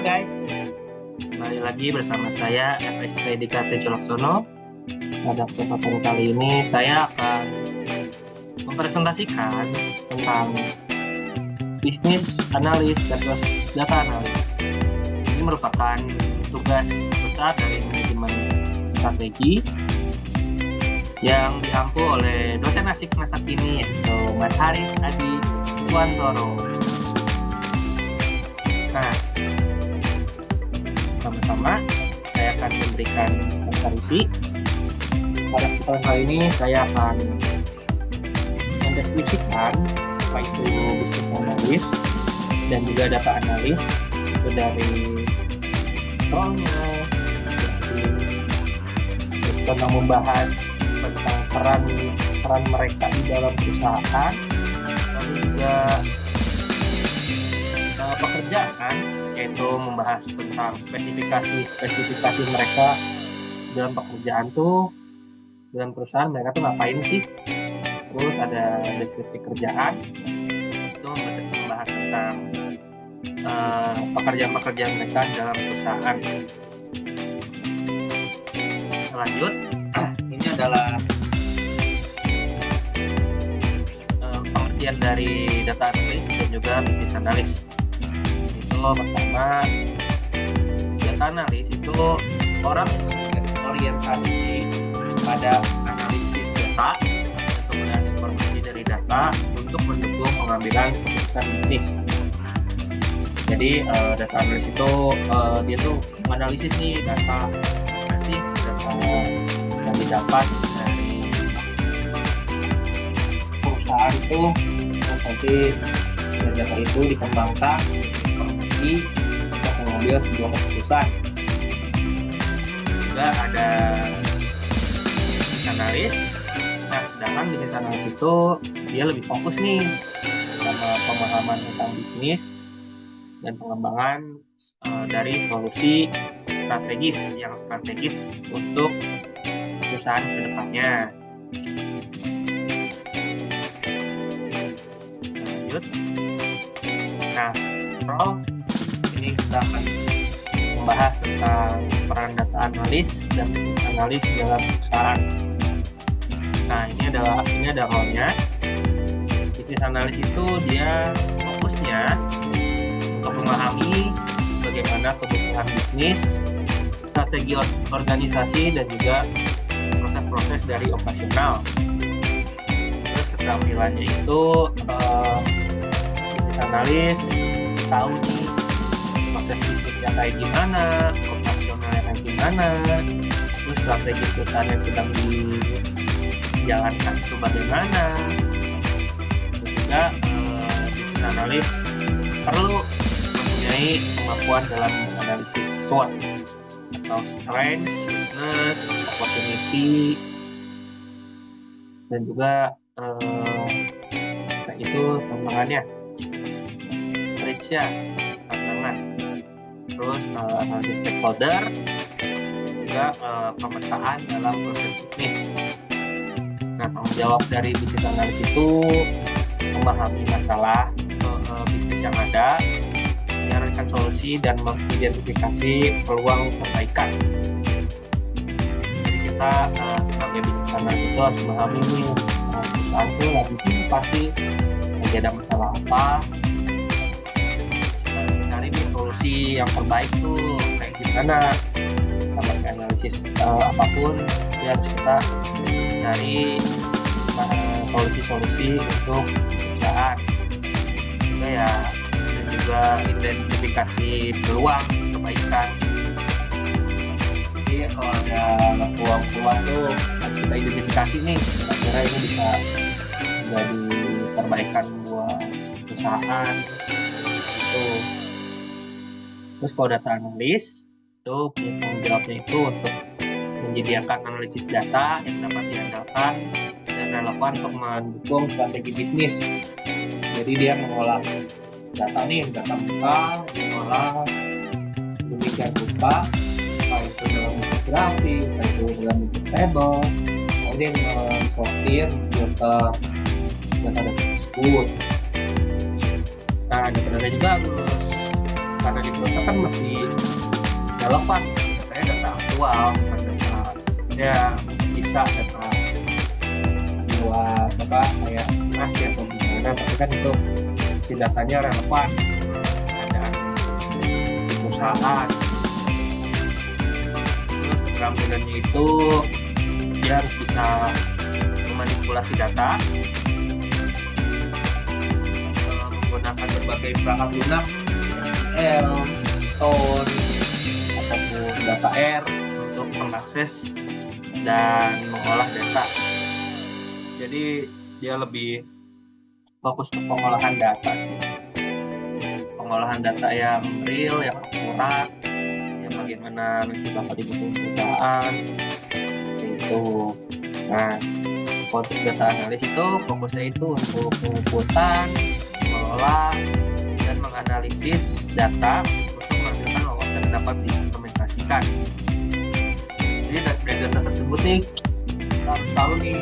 guys, kembali lagi bersama saya FX Dedika Tejo Laksono. Pada kesempatan kali ini saya akan mempresentasikan tentang bisnis analis dan data analis. Ini merupakan tugas besar dari manajemen strategi yang diampu oleh dosen asik masa kini, yaitu Mas Haris Adi Iswantoro. Nah, pertama-tama saya akan memberikan referensi. Pada kesempatan kali ini saya akan mendeskripsikan apa itu bisnis analis dan juga data analis, itu dari role-nya, tentang membahas tentang peran mereka di dalam perusahaan, lalu juga pekerjaan, yaitu membahas tentang spesifikasi mereka dalam pekerjaan tuh, dalam perusahaan mereka tuh ngapain sih. Terus ada deskripsi kerjaan, itu membahas tentang pekerjaan mereka dalam perusahaan. Lanjut, ini adalah pengertian dari data analis dan juga bisnis analis. Pertama, data analis itu orang yang berorientasi pada analisis data atau penggunaan informasi dari data untuk mendukung pengambilan keputusan bisnis. Jadi data analis itu dia tuh menganalisis nih data yang didapat dari perusahaan itu, terus nanti data itu dikembangkan informasi untuk mengambil sebuah keputusan. Juga ada bisnis analis. Nah, sedangkan bisnis analis itu dia lebih fokus nih sama pemahaman tentang bisnis dan pengembangan dari solusi strategis untuk perusahaan ke depannya. Lanjut. Nah, ini kita akan membahas tentang peran data analis dan bisnis analis dalam perusahaan. Nah, ini ada role-nya. Bisnis analis itu dia fokusnya untuk memahami bagaimana kebutuhan bisnis, strategi organisasi, dan juga proses-proses dari operasional. Terus keterampilannya itu bisnis analis tahu nih proses bisnisnya kayak gimana, operasionalnya kayak gimana, terus strategi perusahaan yang sedang dijalankan itu bagaimana. Terus juga bisnis analis perlu mempunyai kemampuan dalam menganalisis SWOT atau strength, weakness, opportunity, dan juga kayak itu tantangannya, tantangan. Terus analisis stakeholder, juga pemetaan dalam proses bisnis. Nah, tanggung jawab dari bisnis analis itu memahami masalah bisnis yang ada, menyarankan solusi, dan mengidentifikasi peluang perbaikan. Jadi kita sebagai bisnis analis itu harus memahami nih perusahaan itu lagi pasti lagi ada masalah apa, cari nih solusi yang terbaik tuh kayak gimana. Sama kayak analisis apapun, ya harus kita cari solusi-solusi untuk perusahaan. Juga ya, dan juga identifikasi peluang perbaikan. Jadi kalau ada peluang-peluang tuh harus kita identifikasi nih, kira-kira ini bisa jadi perbaikan buat perusahaan gitu. Terus kalau data analis itu punya tanggung jawabnya itu untuk menyediakan analisis data yang dapat diandalkan dan relevan untuk mendukung strategi bisnis. Jadi dia mengolah data muka, diolah sedemikian rupa, baik itu dalam bentuk grafik, baik itu dalam bentuk table, kemudian sortir data tersebut. Nah, data juga harus karena di perusahaan kan masih relevan, katanya data aktual, bukan data ya bisa data buat apa kayak estimasi atau gimana, tapi kan itu si datanya relevan keadaan di perusahaan. Terus keterampilannya itu dia harus bisa memanipulasi data, menggunakan berbagai perangkat lunak SQL, Python, ataupun data R untuk mengakses dan mengolah data. Jadi dia lebih fokus ke pengolahan data sih, pengolahan data yang real, yang akurat, yang bagaimana nanti bakal dibutuhkan perusahaan itu. Nah, untuk data analis itu fokusnya itu untuk pengumpulkan, mengelola, dan menganalisis data untuk menghasilkan wawasan yang dapat diimplementasikan. Jadi dari data tersebut nih kita harus tahu nih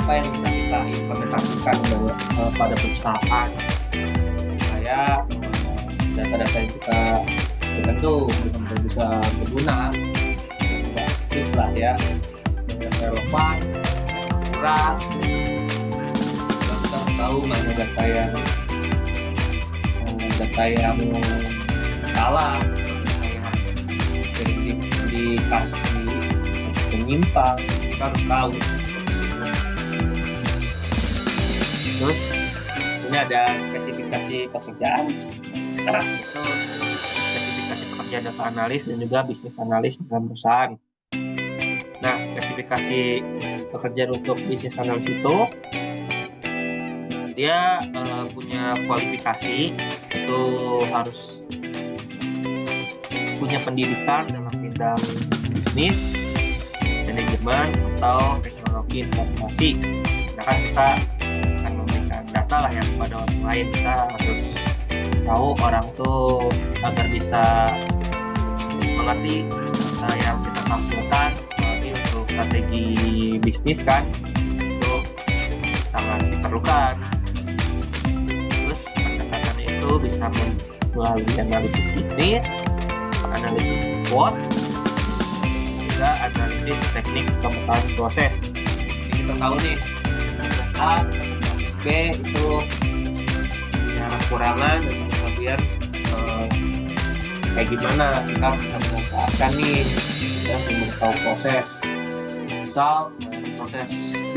apa yang bisa kita implementasikan pada perusahaan, supaya data-data yang kita tuh benar-benar bisa berguna, bagus lah ya, yang relevan, akurat. Kita tahu mana data yang salah, data yang dikasih menyimpang, kita harus tahu. Terus ini ada spesifikasi pekerjaan. Nah, itu spesifikasi pekerjaan data analis dan juga bisnis analis dalam perusahaan. Nah, spesifikasi pekerjaan untuk bisnis analis itu dia punya kualifikasi, itu harus punya pendidikan dalam bidang bisnis, manajemen, atau teknologi informasi. Nah, kan kita akan memberikan data lah ya kepada orang lain, kita harus tahu orang tuh agar bisa mengerti data yang kita tampilkan. Ini untuk strategi bisnis kan itu sangat diperlukan. Terus pendekatannya itu bisa melalui analisis bisnis, analisis SWOT, juga analisis teknik pemetahan proses. Jadi kita tahu nih A, B itu punya kekurangan dan kemudian kayak gimana kita bisa memanfaatkan nih dan memberitahu proses. Misal proses B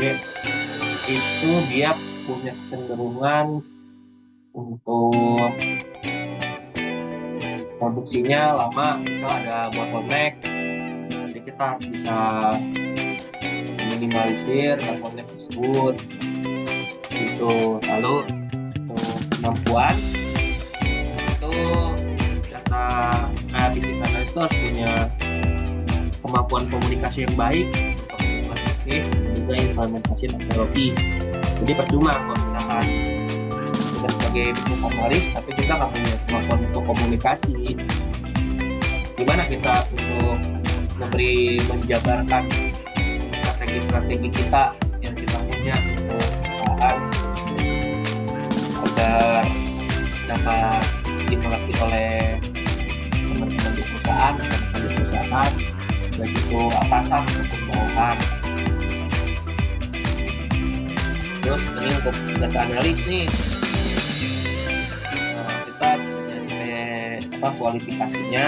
itu dia punya kecenderungan untuk produksinya lama, misal ada bottleneck, jadi kita harus bisa meminimalisir bottleneck tersebut gitu. Lalu untuk kemampuan itu data bisnis analis itu harus punya kemampuan komunikasi yang baik untuk bisnis dan juga implementasi teknologi. Jadi percuma kalau misalkan kita sebagai bisnis analis tapi kita nggak punya kemampuan untuk komunikasi, gimana kita untuk menjabarkan strategi kita yang kita punya untuk perusahaan agar dapat dimengerti oleh teman-teman di perusahaan dan di perusahaan, baik itu atasan ataupun bawahan. Terus ini untuk data analis nih, kita punya kualifikasinya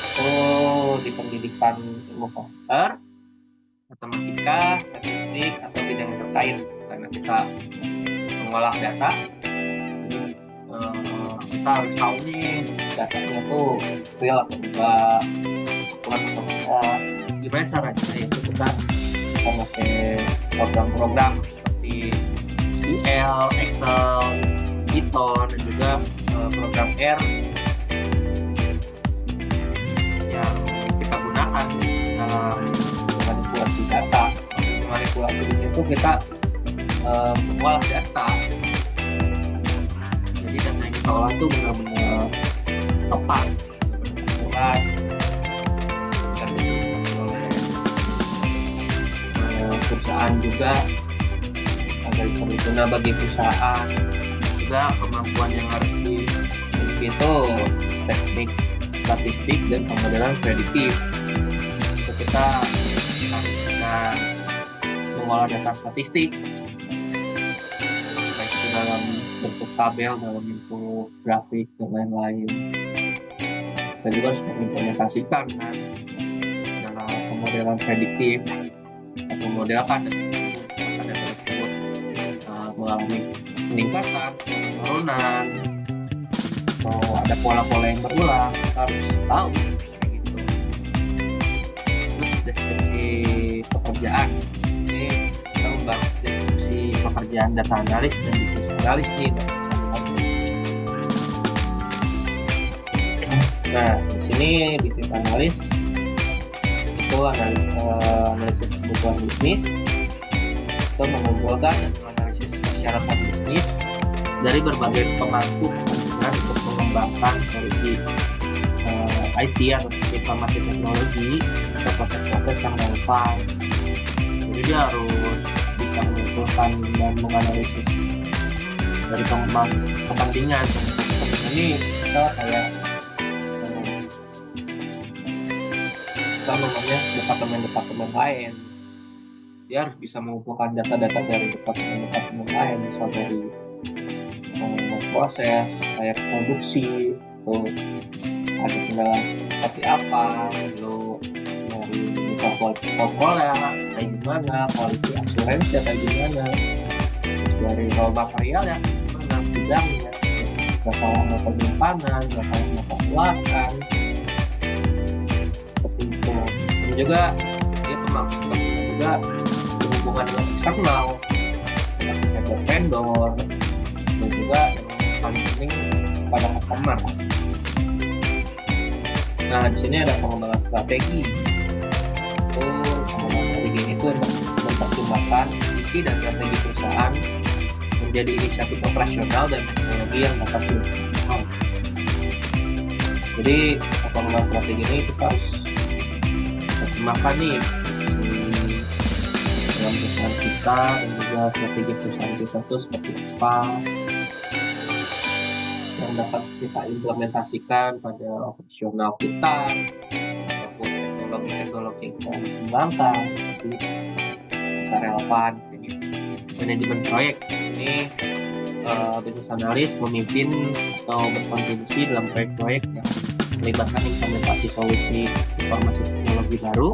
itu di pendidikan ilmu komputer, matematika, statistik, atau bidang yang terkait, karena kita mengolah data. Jadi kita harus tahu nih datanya tuh real atau enggak, akurat atau enggak. Gimana caranya? Itu kita pakai program-program seperti SQL, Excel, Python, dan juga program R yang kita gunakan dalam manipulasi data. Manipulasi itu kita mengolah data. Jadi data yang kita olah itu benar-benar tepat, benar-benar akurat, dan oleh perusahaan juga agar bisa berguna bagi perusahaan. Juga kemampuan yang harus dimiliki itu statistik dan pemodelan prediktif. Itu kita bisa mengolah data statistik, baik itu dalam bentuk tabel, dalam bentuk grafik, dan lain-lain. Kita juga harus mengimplementasikan kan dalam pemodelan prediktif atau modelkan data tersebut mengalami peningkatan, penurunan, atau ada pola-pola yang berulang, kita harus tahu kayak gitu. Terus deskripsi pekerjaan, ini kita membahas deskripsi pekerjaan data analis dan bisnis analis nih. Nah, di sini bisnis analis itu analisis kebutuhan bisnis, itu mengumpulkan dan menganalisis persyaratan bisnis dari berbagai pemangku kepentingan untuk mengembangkan solusi IT atau informasi teknologi atau proses-proses yang relevan. Jadi dia harus bisa mengumpulkan dan menganalisis dari pemangku kepentingan. Ini bisa kayak departemen-departemen lain. Dia harus bisa mengumpulkan data-data dari departemen-departemen lain, misal dari proses kayak produksi, tuh ada kendala seperti apa, lalu dari misal quality control ya kayak gimana, quality assurance ya kayak gimana, terus dari raw material ya gimana bidangnya, masalah penyimpanan, masalah pembuatan, seperti itu. Dan juga dia pemangku juga berhubungan dengan eksternal, seperti vendor, dan juga yang paling penting pada customer. Nah, di sini ada pengembangan strategi. Itu pengembangan strategi itu untuk mempertimbangkan visi dan strategi perusahaan menjadi inisiatif operasional dan teknologi yang dapat dilaksanakan. Jadi pengembangan strategi ini kita harus mempertimbangkan nih dalam perusahaan kita dan juga strategi perusahaan kita itu seperti apa yang dapat kita implementasikan pada operasional kita ataupun teknologi-teknologi yang kita kembangkan. Jadi bisa relevan. Jadi manajemen proyek ini bisnis analis memimpin atau berkontribusi dalam proyek-proyek yang melibatkan implementasi solusi informasi teknologi baru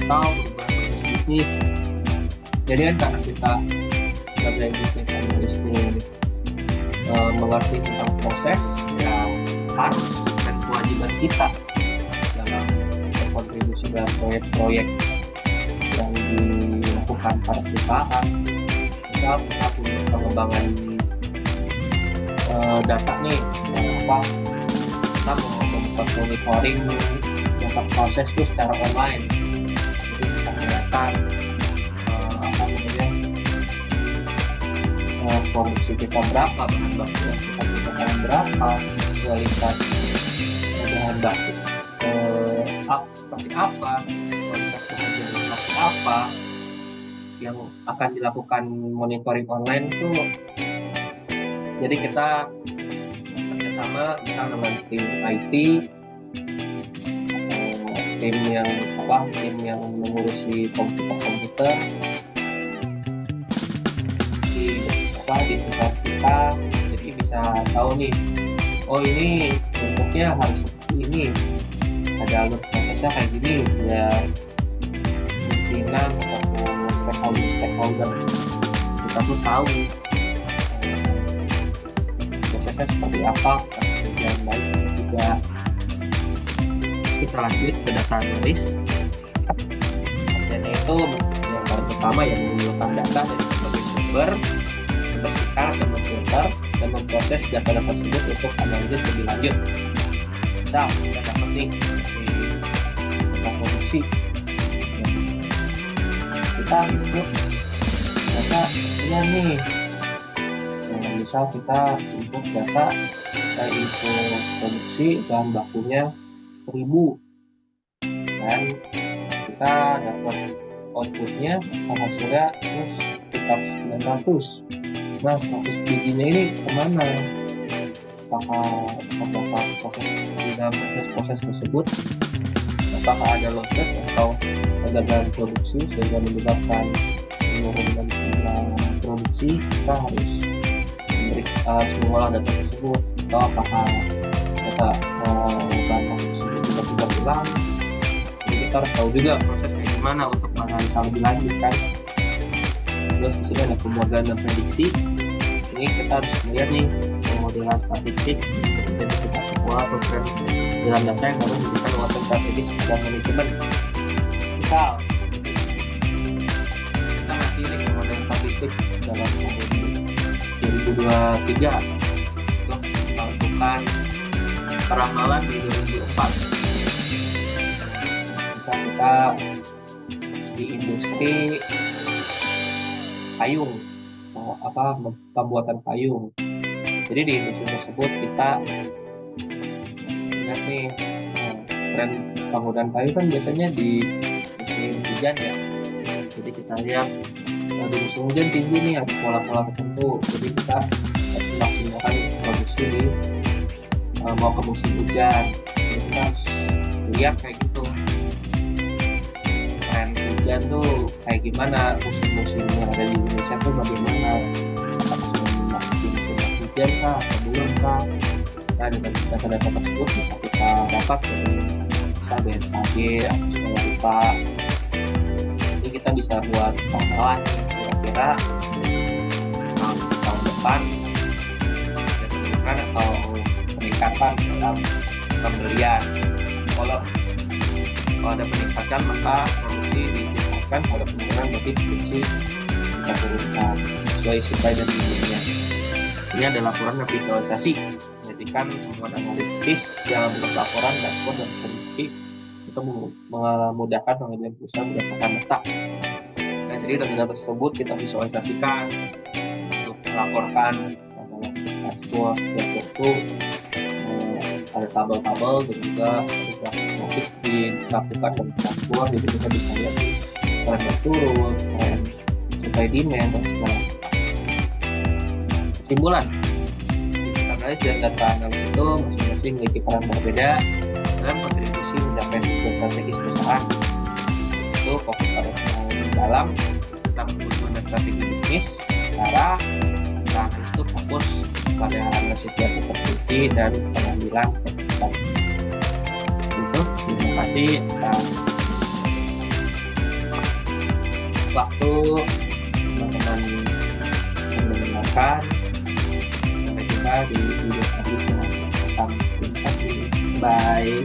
atau berhubungan bisnis. Jadi kan karena kita sebagai bisnis analis ini mengerti tentang proses, ya harus dan kewajiban kita dalam berkontribusi dalam proyek-proyek yang dilakukan pada perusahaan. Misal kita punya pengembangan data nih, kita mau membuat monitoring data proses itu secara online. Jadi bisa kelihatan produksi kita berapa, bahan baku yang kita gunakan berapa, kualitas bahan baku seperti apa, kualitas bahan seperti apa, yang akan dilakukan monitoring online itu. Jadi kita kerjasama misal dengan tim IT atau tim yang mengurusi komputer di perusahaan kita, jadi bisa tahu nih, oh ini bentuknya harus seperti ini, ada alur prosesnya kayak gini, ya pimpinan ataupun stakeholder kita tuh tahu prosesnya seperti apa, yang baik juga. Kita lanjut ke data analis. Artinya itu yang paling pertama yang mengumpulkan data dari berbagai sumber, membersihkan atau memfilter dan memproses data tersebut untuk analisis lebih lanjut. Misal kita dapat nih di data produksi, kita input data nih, misal kita input data, kita input produksi bahan bakunya 1000 dan kita dapat outputnya hasilnya terus sekitar 900. Nah, 100 bijinya ini kemana? apakah terdapat di dalam proses tersebut apakah ada losses atau kegagalan produksi sehingga menyebabkan penurunan jumlah produksi. Kita harus mengolah data tersebut, atau apakah data bahan tersebut tiba-tiba hilang. Jadi kita harus tahu juga prosesnya gimana untuk menganalisa lebih lanjut kan. Terus di sini ada pemodelan dan prediksi. Ini kita harus melihat nih pemodelan statistik, identifikasi pola atau tren dalam data yang harus diberikan wawasan strategis pada manajemen. Misal kita masih ini pemodelan statistik dalam tahun 2023 untuk melakukan peramalan di 2004. Misal kita di industri payung, pembuatan payung. Jadi di industri tersebut kita lihat nih tren penggunaan payung kan biasanya di musim hujan ya. Jadi kita lihat di musim hujan tinggi nih, ada pola-pola tertentu. Jadi kita harus memaksimalkan produksi di mau ke musim hujan. Jadi kita harus lihat kayak gitu, tren hujan tuh kayak gimana, musim-musim yang ada di Indonesia tuh bagaimana, apakah sudah memasuki musim hujan kah atau belum kah. Nah, dengan data-data tersebut bisa kita dapat dari misal BMKG atau sekolah IPA. Jadi kita bisa buat ramalan kira-kira tahun depan ada penurunan atau peningkatan dalam pembelian. Kalau ada peningkatan maka produksi ditingkatkan, kalau ada penurunan berarti produksi kita turunkan sesuai supply dan demandnya. Ini adalah laporan dan visualisasi, menjadikan temuan analitis dalam bentuk laporan, dashboard, dan prediksi untuk memudahkan pengambilan keputusan berdasarkan data. Nah, jadi dengan data tersebut kita visualisasikan untuk melaporkan dashboard itu ada tabel-tabel dan juga ada grafik disatukan dengan dashboard. Jadi kita bisa lihat tren turun, tren supply demand dan segala. Kesimpulan, kita analis dan data analis itu masing-masing memiliki peran berbeda dalam kontribusi mencapai tujuan strategis perusahaan. Itu fokus pada dalam tentang kebutuhan dan strategi bisnis. Secara analis itu fokus pada analisis data produksi dan pengambilan keputusan. Itu, terima kasih atas waktu teman-teman mendengarkan. Sampai jumpa di video selanjutnya. Terima kasih. Bye.